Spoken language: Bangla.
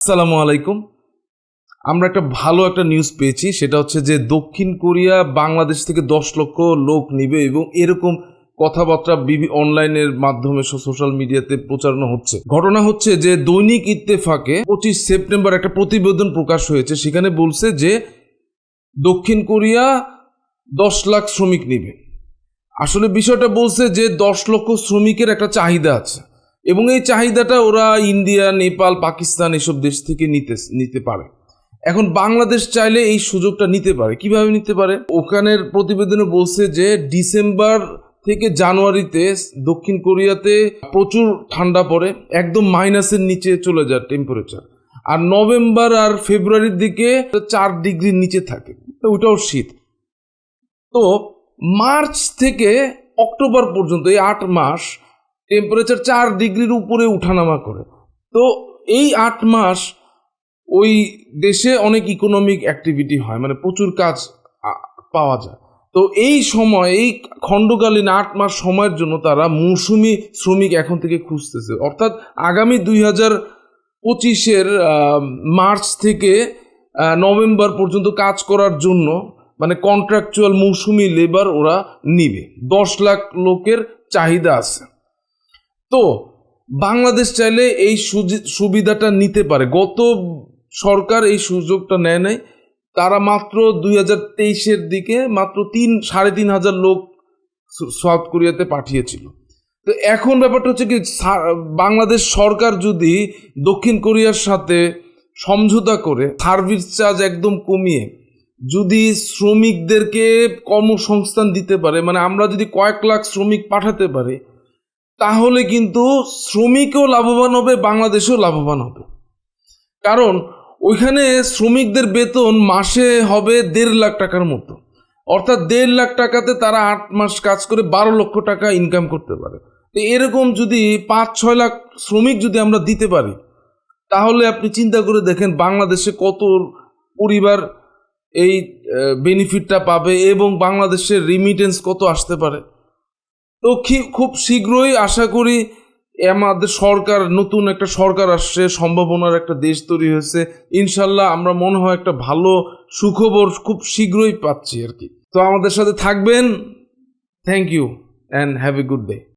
আসসালামু আলাইকুম। আমরা একটা ভালো একটা নিউজ পেয়েছি, সেটা হচ্ছে যে দক্ষিণ কোরিয়া বাংলাদেশ থেকে 10 লক্ষ লোক নিবে এবং এরকম কথাবার্তা অনলাইনের মাধ্যমে সোশ্যাল মিডিয়াতে প্রচারণা হচ্ছে। ঘটনা হচ্ছে যে দৈনিক ইত্তেফাকে 25 সেপ্টেম্বর একটা প্রতিবেদন প্রকাশ হয়েছে, সেখানে বলছে যে দক্ষিণ কোরিয়া 10 লাখ শ্রমিক নিবে। আসলে বিষয়টা বলছে যে 10 লক্ষ শ্রমিকের একটা চাহিদা আছে এবং এই চাহিদাটা ওরা ইন্ডিয়া, নেপাল, পাকিস্তান এসব দেশ থেকে নিতে পারে। এখন বাংলাদেশ চাইলে এই সুযোগটা নিতে পারে। কিভাবে নিতে পারে? ওখানের প্রতিবেদনে বলছে যে ডিসেম্বর থেকে জানুয়ারিতে দক্ষিণ কোরিয়াতে প্রচুর ঠান্ডা পড়ে, একদম মাইনাসের নিচে চলে যায় টেম্পারেচার। আর নভেম্বর আর ফেব্রুয়ারির দিকে 4 ডিগ্রির নিচে থাকে, ওইটাও শীত। তো মার্চ থেকে অক্টোবর পর্যন্ত এই 8 মাস টেম্পারেচার 4 ডিগ্রির উপরে উঠানামা করে। তো এই 8 মাস ওই দেশে অনেক ইকোনমিক অ্যাক্টিভিটি হয়, মানে প্রচুর কাজ পাওয়া যায়। তো এই সময়, এই খণ্ডকালীন 8 মাস সময়ের জন্য তারা মৌসুমি শ্রমিক এখন থেকে খুঁজতেছে। অর্থাৎ আগামী 2025-এর মার্চ থেকে নভেম্বর পর্যন্ত কাজ করার জন্য মানে কন্ট্রাকচুয়াল মৌসুমি লেবার ওরা নিবে। 10 লাখ লোকের চাহিদা আছে। তো বাংলাদেশ চাইলে এই সুবিধাটা নিতে পারে। গত সরকার এই সুযোগটা নেয় নাই। তারা মাত্র 2023-এর দিকে মাত্র 3,500 লোক সাউথ কোরিয়াতে পাঠিয়েছিল। তো এখন ব্যাপারটা হচ্ছে কি, বাংলাদেশ সরকার যদি দক্ষিণ কোরিয়ার সাথে সমঝোতা করে সার্ভিস চার্জ একদম কমিয়ে যদি শ্রমিকদেরকে কর্মসংস্থান দিতে পারে, মানে আমরা যদি কয়েক লাখ শ্রমিক পাঠাতে পারি, তাহলে কিন্তু শ্রমিকও লাভবান হবে, বাংলাদেশও লাভবান হবে। কারণ ওইখানে শ্রমিকদের বেতন মাসে হবে 1.5 লাখ টাকার মতো। অর্থাৎ 1.5 লাখ টাকাতে তারা 8 মাস কাজ করে 12 লক্ষ টাকা ইনকাম করতে পারে। তো এরকম যদি 5-6 লাখ শ্রমিক যদি আমরা দিতে পারি, তাহলে আপনি চিন্তা করে দেখেন বাংলাদেশে কত পরিবার এই বেনিফিটটা পাবে এবং বাংলাদেশের রিমিটেন্স কত আসতে পারে। তো খুব শীঘ্রই আশা করি আমাদের সরকার, নতুন একটা সরকার আসছে, সম্ভাবনার একটা দেশ তৈরি হয়েছে। ইনশাল্লাহ আমরা মনে হয় একটা ভালো সুখবর খুব শীঘ্রই পাচ্ছি আর কি। তো আমাদের সাথে থাকবেন। Thank you and have a good day.